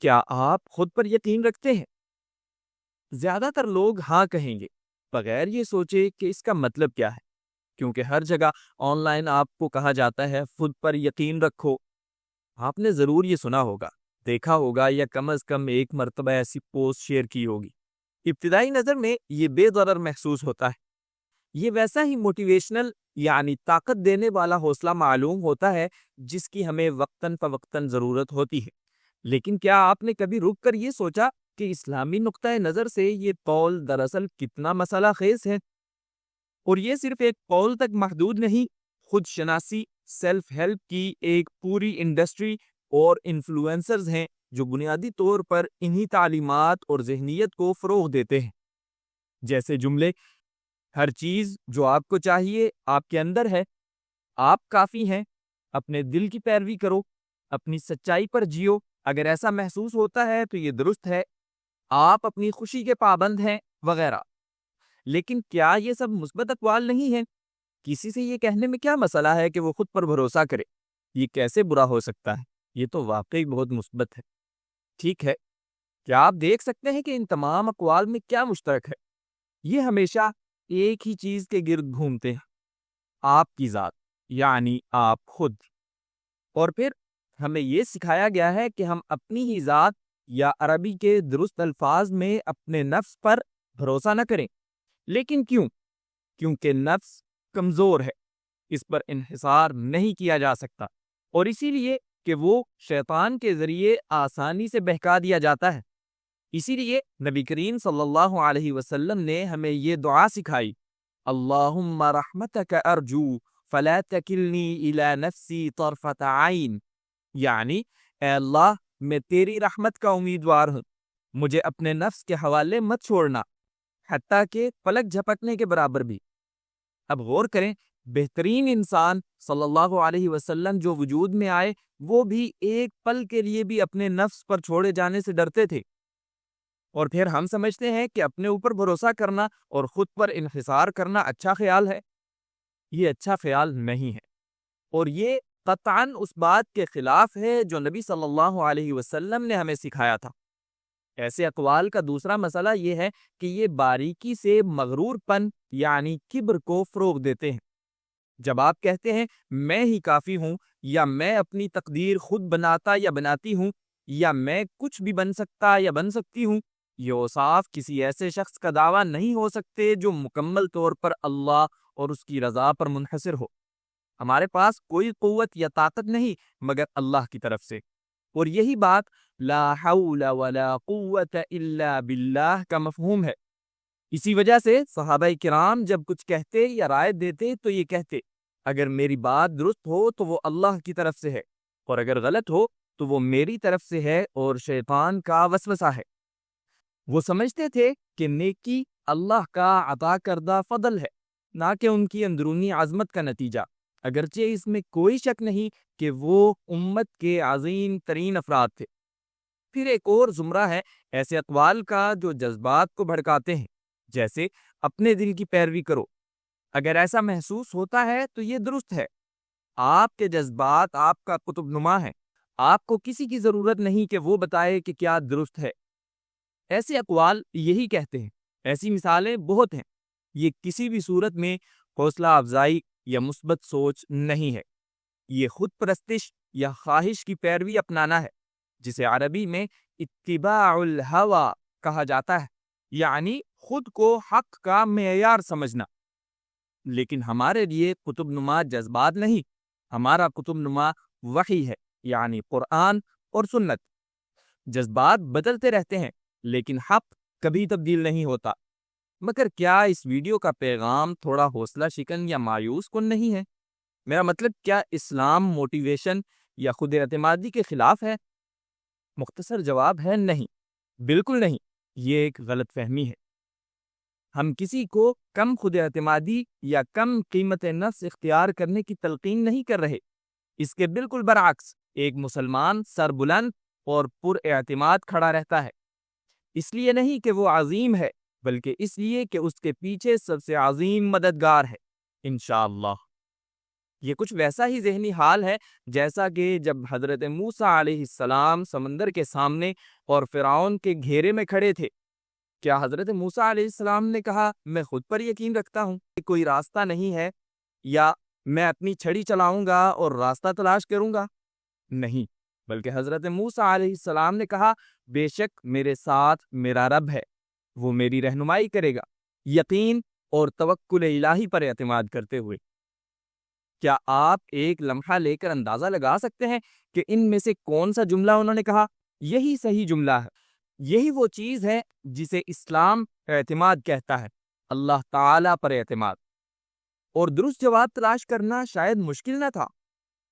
کیا آپ خود پر یقین رکھتے ہیں؟ زیادہ تر لوگ ہاں کہیں گے، بغیر یہ سوچے کہ اس کا مطلب کیا ہے، کیونکہ ہر جگہ آن لائن آپ کو کہا جاتا ہے خود پر یقین رکھو۔ آپ نے ضرور یہ سنا ہوگا، دیکھا ہوگا، یا کم از کم ایک مرتبہ ایسی پوسٹ شیئر کی ہوگی۔ ابتدائی نظر میں یہ بے ضرر محسوس ہوتا ہے، یہ ویسا ہی موٹیویشنل یعنی طاقت دینے والا حوصلہ معلوم ہوتا ہے جس کی ہمیں وقتاً فوقتاً ضرورت ہوتی ہے۔ لیکن کیا آپ نے کبھی رک کر یہ سوچا کہ اسلامی نقطۂ نظر سے یہ قول دراصل کتنا مسئلہ خیز ہے؟ اور یہ صرف ایک قول تک محدود نہیں، خود شناسی، سیلف ہیلپ کی ایک پوری انڈسٹری اور انفلوئنسرز ہیں جو بنیادی طور پر انہی تعلیمات اور ذہنیت کو فروغ دیتے ہیں۔ جیسے جملے، ہر چیز جو آپ کو چاہیے آپ کے اندر ہے، آپ کافی ہیں، اپنے دل کی پیروی کرو، اپنی سچائی پر جیو، اگر ایسا محسوس ہوتا ہے تو یہ درست ہے، آپ اپنی خوشی کے پابند ہیں، وغیرہ۔ لیکن کیا یہ سب مثبت اقوال نہیں ہیں؟ کسی سے یہ کہنے میں کیا مسئلہ ہے کہ وہ خود پر بھروسہ کرے؟ یہ کیسے برا ہو سکتا ہے؟ یہ تو واقعی بہت مثبت ہے۔ ٹھیک ہے، کیا آپ دیکھ سکتے ہیں کہ ان تمام اقوال میں کیا مشترک ہے؟ یہ ہمیشہ ایک ہی چیز کے گرد گھومتے ہیں، آپ کی ذات، یعنی آپ خود۔ اور پھر ہمیں یہ سکھایا گیا ہے کہ ہم اپنی ہی ذات یا عربی کے درست الفاظ میں اپنے نفس پر بھروسہ نہ کریں۔ لیکن کیوں؟ کیونکہ نفس کمزور ہے، اس پر انحصار نہیں کیا جا سکتا، اور اسی لیے کہ وہ شیطان کے ذریعے آسانی سے بہکا دیا جاتا ہے۔ اسی لیے نبی کریم صلی اللہ علیہ وسلم نے ہمیں یہ دعا سکھائی، اللہم رحمتک ارجو فلا تکلنی الی نفسی طرفۃ عین، یعنی اے اللہ میں تیری رحمت کا امیدوار ہوں، مجھے اپنے نفس کے حوالے مت چھوڑنا، حتیٰ کہ پلک جھپکنے کے برابر بھی۔ اب غور کریں، بہترین انسان صلی اللہ علیہ وسلم جو وجود میں آئے، وہ بھی ایک پل کے لیے بھی اپنے نفس پر چھوڑے جانے سے ڈرتے تھے، اور پھر ہم سمجھتے ہیں کہ اپنے اوپر بھروسہ کرنا اور خود پر انحصار کرنا اچھا خیال ہے۔ یہ اچھا خیال نہیں ہے، اور یہ قطعاً اس بات کے خلاف ہے جو نبی صلی اللہ علیہ وسلم نے ہمیں سکھایا تھا۔ ایسے اقوال کا دوسرا مسئلہ یہ ہے کہ یہ باریکی سے مغرور پن یعنی کبر کو فروغ دیتے ہیں۔ جب آپ کہتے ہیں میں ہی کافی ہوں، یا میں اپنی تقدیر خود بناتا یا بناتی ہوں، یا میں کچھ بھی بن سکتا یا بن سکتی ہوں، یہ اوصاف کسی ایسے شخص کا دعویٰ نہیں ہو سکتے جو مکمل طور پر اللہ اور اس کی رضا پر منحصر ہو۔ ہمارے پاس کوئی قوت یا طاقت نہیں مگر اللہ کی طرف سے، اور یہی بات لا حول ولا قوت الا باللہ کا مفہوم ہے۔ اسی وجہ سے صحابہ کرام جب کچھ کہتے یا رائے دیتے تو یہ کہتے، اگر میری بات درست ہو تو وہ اللہ کی طرف سے ہے، اور اگر غلط ہو تو وہ میری طرف سے ہے اور شیطان کا وسوسہ ہے۔ وہ سمجھتے تھے کہ نیکی اللہ کا عطا کردہ فضل ہے، نہ کہ ان کی اندرونی عظمت کا نتیجہ، اگرچہ اس میں کوئی شک نہیں کہ وہ امت کے عظیم ترین افراد تھے۔ پھر ایک اور زمرہ ہے ایسے اقوال کا جو جذبات کو بھڑکاتے ہیں، جیسے اپنے دل کی پیروی کرو۔ اگر ایسا محسوس ہوتا ہے تو یہ درست ہے، آپ کے جذبات آپ کا قطب نما ہے، آپ کو کسی کی ضرورت نہیں کہ وہ بتائے کہ کیا درست ہے۔ ایسے اقوال یہی کہتے ہیں، ایسی مثالیں بہت ہیں۔ یہ کسی بھی صورت میں حوصلہ افزائی یا مثبت سوچ نہیں ہے، یہ خود پرستش یا خواہش کی پیروی اپنانا ہے، جسے عربی میں اتباع الہوى کہا جاتا ہے، یعنی خود کو حق کا معیار سمجھنا۔ لیکن ہمارے لیے قطب نما جذبات نہیں، ہمارا قطب نما وحی ہے، یعنی قرآن اور سنت۔ جذبات بدلتے رہتے ہیں لیکن حق کبھی تبدیل نہیں ہوتا۔ مگر کیا اس ویڈیو کا پیغام تھوڑا حوصلہ شکن یا مایوس کن نہیں ہے؟ میرا مطلب، کیا اسلام موٹیویشن یا خود اعتمادی کے خلاف ہے؟ مختصر جواب ہے نہیں، بالکل نہیں۔ یہ ایک غلط فہمی ہے۔ ہم کسی کو کم خود اعتمادی یا کم قیمت نفس اختیار کرنے کی تلقین نہیں کر رہے۔ اس کے بالکل برعکس، ایک مسلمان سربلند اور پر اعتماد کھڑا رہتا ہے، اس لیے نہیں کہ وہ عظیم ہے، بلکہ اس لیے کہ اس کے پیچھے سب سے عظیم مددگار ہے، انشاءاللہ۔ یہ کچھ ویسا ہی ذہنی حال ہے جیسا کہ جب حضرت موسیٰ علیہ السلام سمندر کے سامنے اور فرعون کے گھیرے میں کھڑے تھے۔ کیا حضرت موسیٰ علیہ السلام نے کہا میں خود پر یقین رکھتا ہوں کہ کوئی راستہ نہیں ہے، یا میں اپنی چھڑی چلاؤں گا اور راستہ تلاش کروں گا؟ نہیں، بلکہ حضرت موسیٰ علیہ السلام نے کہا بے شک میرے ساتھ میرا رب ہے، وہ میری رہنمائی کرے گا، یقین اور توکل الہی پر اعتماد کرتے ہوئے۔ کیا آپ ایک لمحہ لے کر اندازہ لگا سکتے ہیں کہ ان میں سے کون سا جملہ انہوں نے کہا؟ یہی صحیح جملہ ہے، یہی وہ چیز ہے جسے اسلام اعتماد کہتا ہے، اللہ تعالی پر اعتماد۔ اور درست جواب تلاش کرنا شاید مشکل نہ تھا،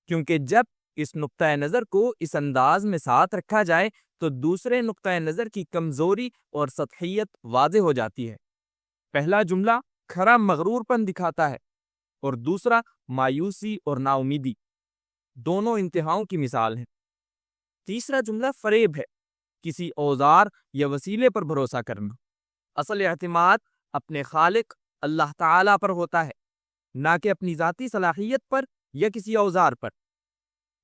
کیونکہ جب اس نقطۂ نظر کو اس انداز میں ساتھ رکھا جائے تو دوسرے نقطۂ نظر کی کمزوری اور سطحیت واضح ہو جاتی ہے۔ پہلا جملہ کھرا مغرور پن دکھاتا ہے، اور دوسرا مایوسی اور نا امیدی، دونوں انتہاؤں کی مثال ہیں۔ تیسرا جملہ فریب ہے، کسی اوزار یا وسیلے پر بھروسہ کرنا۔ اصل اعتماد اپنے خالق اللہ تعالی پر ہوتا ہے، نہ کہ اپنی ذاتی صلاحیت پر یا کسی اوزار پر۔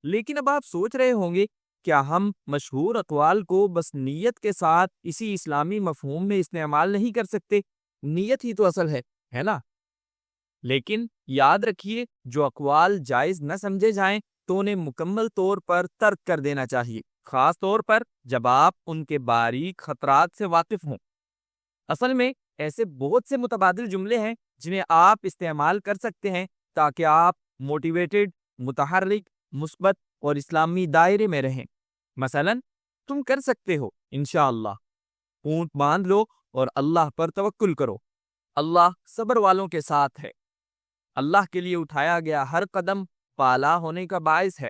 لیکن اب آپ سوچ رہے ہوں گے، کیا ہم مشہور اقوال کو بس نیت کے ساتھ اسی اسلامی مفہوم میں استعمال نہیں کر سکتے؟ نیت ہی تو اصل ہے نا؟ لیکن یاد رکھیے، جو اقوال جائز نہ سمجھے جائیں تو انہیں مکمل طور پر ترک کر دینا چاہیے، خاص طور پر جب آپ ان کے باریک خطرات سے واقف ہوں۔ اصل میں ایسے بہت سے متبادل جملے ہیں جنہیں آپ استعمال کر سکتے ہیں تاکہ آپ موٹیویٹڈ، متحرک، مثبت اور اسلامی دائرے میں رہیں۔ مثلا تم کر سکتے ہو، انشاءاللہ، اونٹ باندھ لو اور اللہ پر توکل کرو، اللہ صبر والوں کے ساتھ ہے، اللہ کے لیے اٹھایا گیا ہر قدم پالا ہونے کا باعث ہے،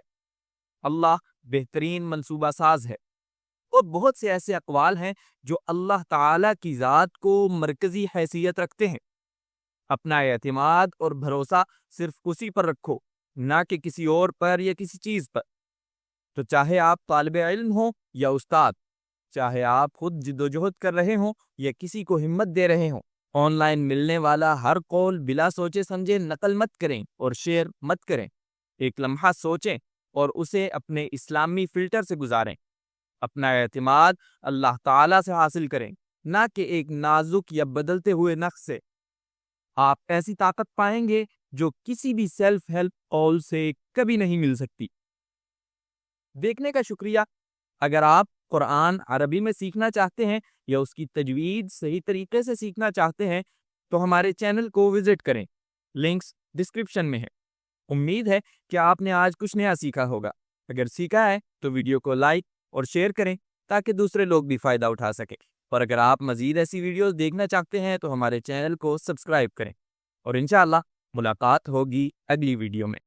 اللہ بہترین منصوبہ ساز ہے۔ اور بہت سے ایسے اقوال ہیں جو اللہ تعالی کی ذات کو مرکزی حیثیت رکھتے ہیں۔ اپنا اعتماد اور بھروسہ صرف اسی پر رکھو، نہ کہ کسی اور پر یا کسی چیز پر۔ تو چاہے آپ طالب علم ہوں یا استاد، چاہے آپ خود جد و جہد کر رہے ہوں یا کسی کو ہمت دے رہے ہوں، آن لائن ملنے والا ہر قول بلا سوچے سمجھے نقل مت کریں اور شیئر مت کریں۔ ایک لمحہ سوچیں اور اسے اپنے اسلامی فلٹر سے گزاریں۔ اپنا اعتماد اللہ تعالی سے حاصل کریں، نہ کہ ایک نازک یا بدلتے ہوئے نقش سے۔ آپ ایسی طاقت پائیں گے جو کسی بھی سیلف ہیلپ قول سے کبھی نہیں مل سکتی۔ دیکھنے کا شکریہ۔ اگر آپ قرآن عربی میں سیکھنا چاہتے ہیں یا اس کی تجوید صحیح طریقے سے سیکھنا چاہتے ہیں تو ہمارے چینل کو وزٹ کریں، لنکس ڈسکرپشن میں ہے۔ امید ہے کہ آپ نے آج کچھ نیا سیکھا ہوگا۔ اگر سیکھا ہے تو ویڈیو کو لائک اور شیئر کریں تاکہ دوسرے لوگ بھی فائدہ اٹھا سکیں، اور اگر آپ مزید ایسی ویڈیوز دیکھنا چاہتے ہیں تو ہمارے چینل کو سبسکرائب کریں، اور انشاءاللہ ملاقات ہوگی اگلی ویڈیو میں۔